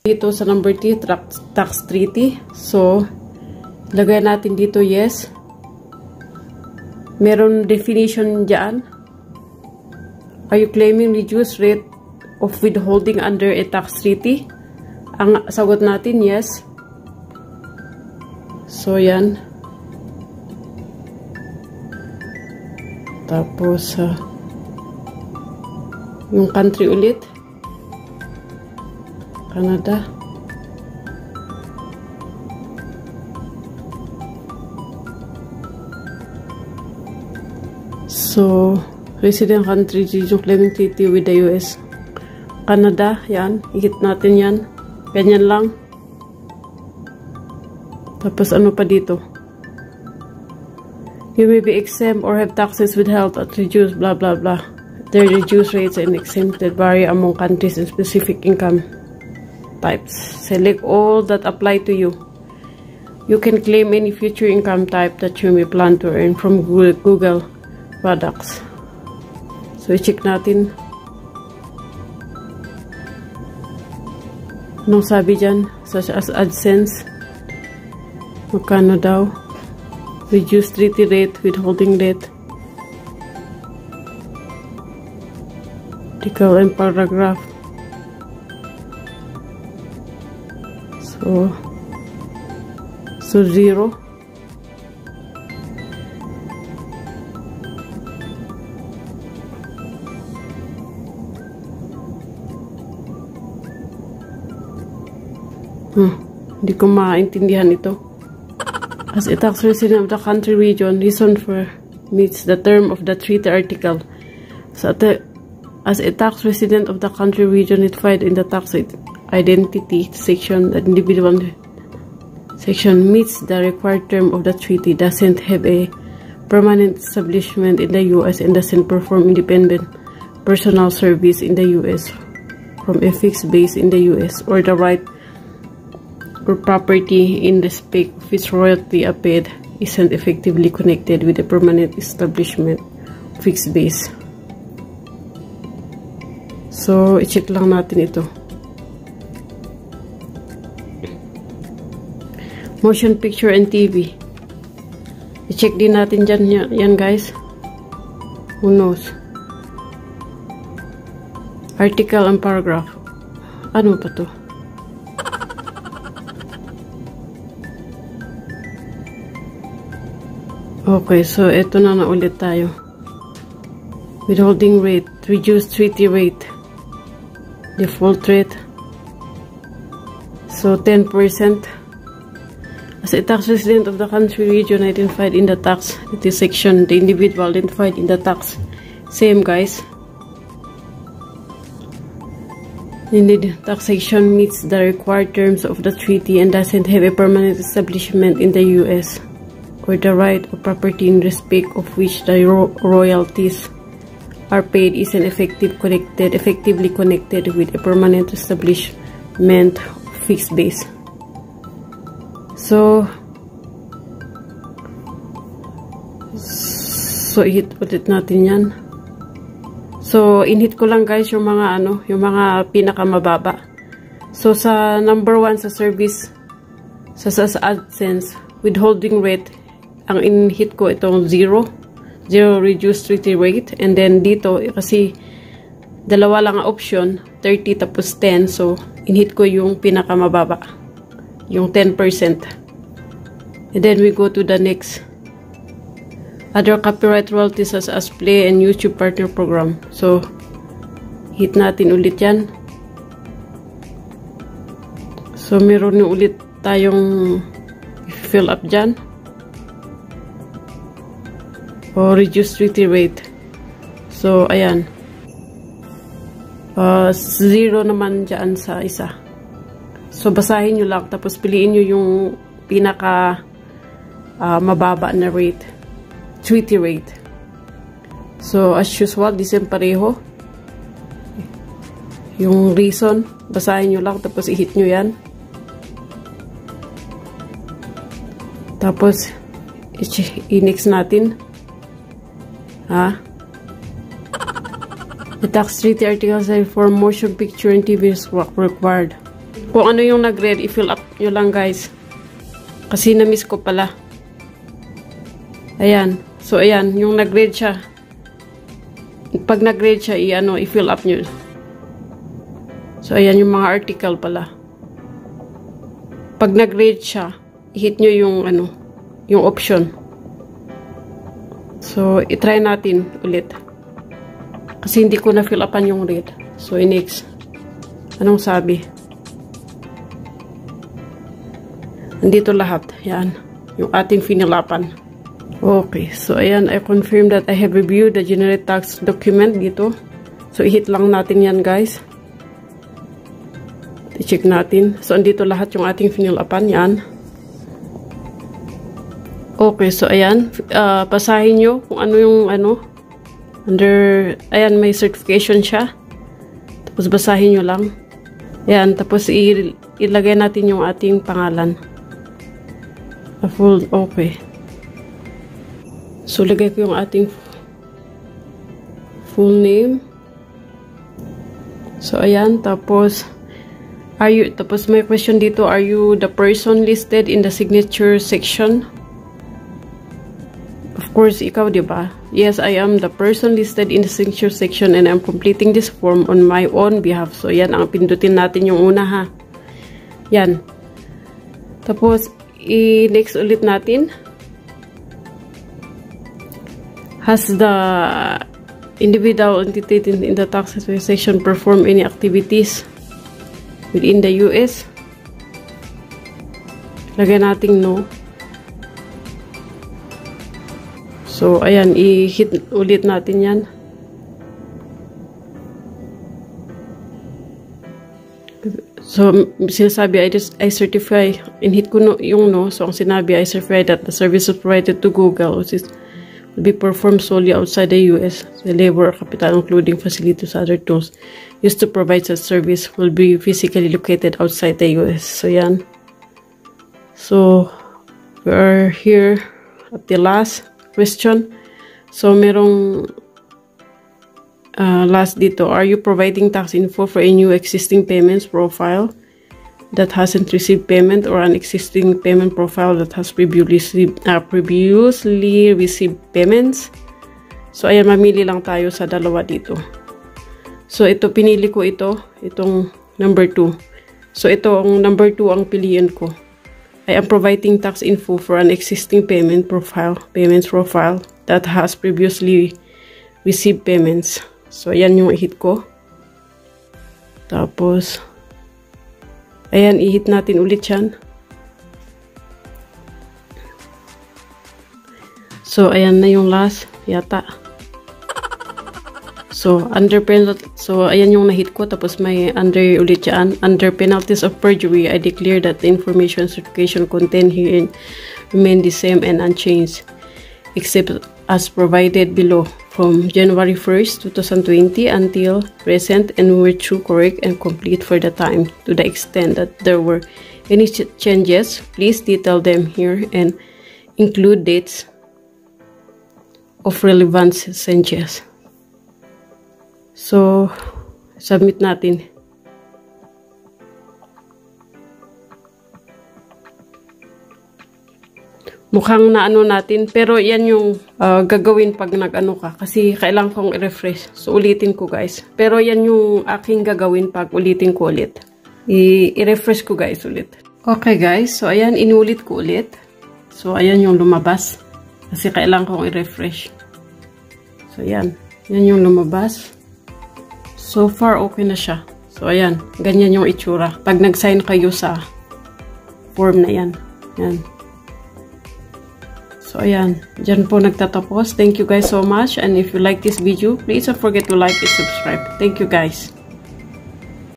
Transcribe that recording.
Dito sa number 3, tax treaty. So, lagay natin dito yes. Meron definition dyan. Are you claiming reduced rate of withholding under a tax treaty? Ang sagot natin yes. So, yan. Tapos, yung country ulit. Canada. So, resident country yung claiming treaty with the US. Canada, yan. Higit natin yan. Ganyan lang. Tapos, ano pa dito? You may be exempt or have taxes withheld at reduced, blah, blah, blah. Their reduced rates and exempted vary among countries and specific income types. Select all that apply to you. You can claim any future income type that you may plan to earn from Google products. So, i-check natin. Anong sabi dyan? Such as AdSense. Magkano daw? Reduced treaty rate, withholding rate. Article and paragraph. So 0. Hindi ko maintindihan ito. As a tax resident of the country region, reason for meets the term of the treaty article. So as a tax resident of the country region notified in the tax identity section, the individual section meets the required term of the treaty, doesn't have a permanent establishment in the U.S. and doesn't perform independent personal service in the U.S. from a fixed base in the U.S. or the right or property in respect of its royalty paid isn't effectively connected with a permanent establishment fixed base. So, i-check lang natin ito. Motion picture and TV. I-check din natin dyan yan guys. Who knows? Article and paragraph. Ano pa to? Okay, so ito na ulit tayo. Withholding rate, reduced treaty rate, default rate. So 10%. As a tax resident of the country region identified in the tax section, the individual identified in the tax. Same guys. The taxation meets the required terms of the treaty and doesn't have a permanent establishment in the U.S. or the right of property in respect of which the royalties are paid isn't effectively connected with a permanent establishment fixed base. So i-hit ulit natin yan. So, in-hit ko lang guys yung mga yung mga pinakamababa. So, sa number 1 sa service, sa AdSense, withholding rate, ang in-hit ko itong 0 reduced treaty rate. And then dito, kasi dalawa lang ang option, 30 tapos 10. So, in-hit ko yung pinakamababa. Yung 10%. And then we go to the next. Other copyright royalties as Play and YouTube Partner Program. So, hit natin ulit yan. So, meron na ulit tayong fill up dyan. O reduced treaty rate. So, ayan. 0 naman dyan sa isa. So, basahin nyo lang. Tapos, piliin nyo yung pinaka mababa na rate. Treaty rate. So, as usual, di same pareho. Yung reason, basahin nyo lang. Tapos, i-hit nyo yan. Tapos, i-next natin. The tax treaty articles for motion picture and TV is required. Kung ano yung nag-read, i-fill up nyo lang guys. Kasi na-miss ko pala. Ayan. So, ayan. Yung nag-read siya. Pag nag-read siya, i-fill up nyo. So, ayan yung mga article pala. Pag nag-read siya, i-hit nyo yung, yung option. So, i-try natin ulit. Kasi hindi ko na-fill upan yung read. So, next. Anong sabi? Nandito lahat. Yan. Yung ating finilapan. Okay. So, ayan. I confirm that I have reviewed the generate tax document dito. So, i-hit lang natin yan, guys. I-check natin. So, andito lahat yung ating finilapan. Yan. Okay. So, ayan. Basahin nyo kung ano yung under, ayan, may certification siya. Tapos, basahin nyo lang. Ayan, tapos, ilagay natin yung ating pangalan. Full, okay. So, lagay ko yung ating full name. So, ayan, tapos, tapos may question dito, are you the person listed in the signature section? Of course, ikaw, diba? Yes, I am the person listed in the signature section and I'm completing this form on my own behalf. So, yan, ang pindutin natin yung una, ha. Yan. Tapos, i-next ulit natin. Has the individual entity in the tax section perform any activities within the US? Lagay natin no. So, ayan, i-hit ulit natin yan. So, sinasabi, I certify, in-hit ko no, yung no. So, ang sinabi, I certify that the services provided to Google will be performed solely outside the US. The labor or capital, including facilities, other tools used to provide such service will be physically located outside the US. So, yan. So, we are here at the last question. So, merong last dito. Are you providing tax info for a new existing payments profile that hasn't received payment or an existing payment profile that has previously received payments? So, ayan, mamili lang tayo sa dalawa dito. So, ito, pinili ko itong number 2. So, ito, ang number 2 ang piliin ko. I am providing tax info for an existing payments profile that has previously received payments. So, ayan yung i-hit ko. Tapos, ayan, i-hit natin ulit yan. So, ayan na yung last yata. So, ayan yung na-hit ko. Tapos, may under ulit yan. Under penalties of perjury, I declare that the information certification contained herein remain the same and unchanged, except as provided below from January 1st, 2020 until present, and were true, correct, and complete for the time. To the extent that there were any changes, please detail them here and include dates of relevant changes. So, submit natin. Mukhang naano natin. Pero yan yung gagawin pag nag-ano ka. Kasi kailangan kong i-refresh. So, ulitin ko guys. Pero yan yung aking gagawin pag ulitin ko ulit. I-refresh ko guys ulit. Okay guys. So, ayan. Inulit ko ulit. So, ayan yung lumabas. Kasi kailangan kong i-refresh. So, ayan. Yan yung lumabas. So far, okay na siya. So, ayan. Ganyan yung itsura. Pag nag-sign kayo sa form na yan. Yan. So, ayan. Diyan po nagtatapos. Thank you guys so much. And if you like this video, please don't forget to like and subscribe. Thank you guys.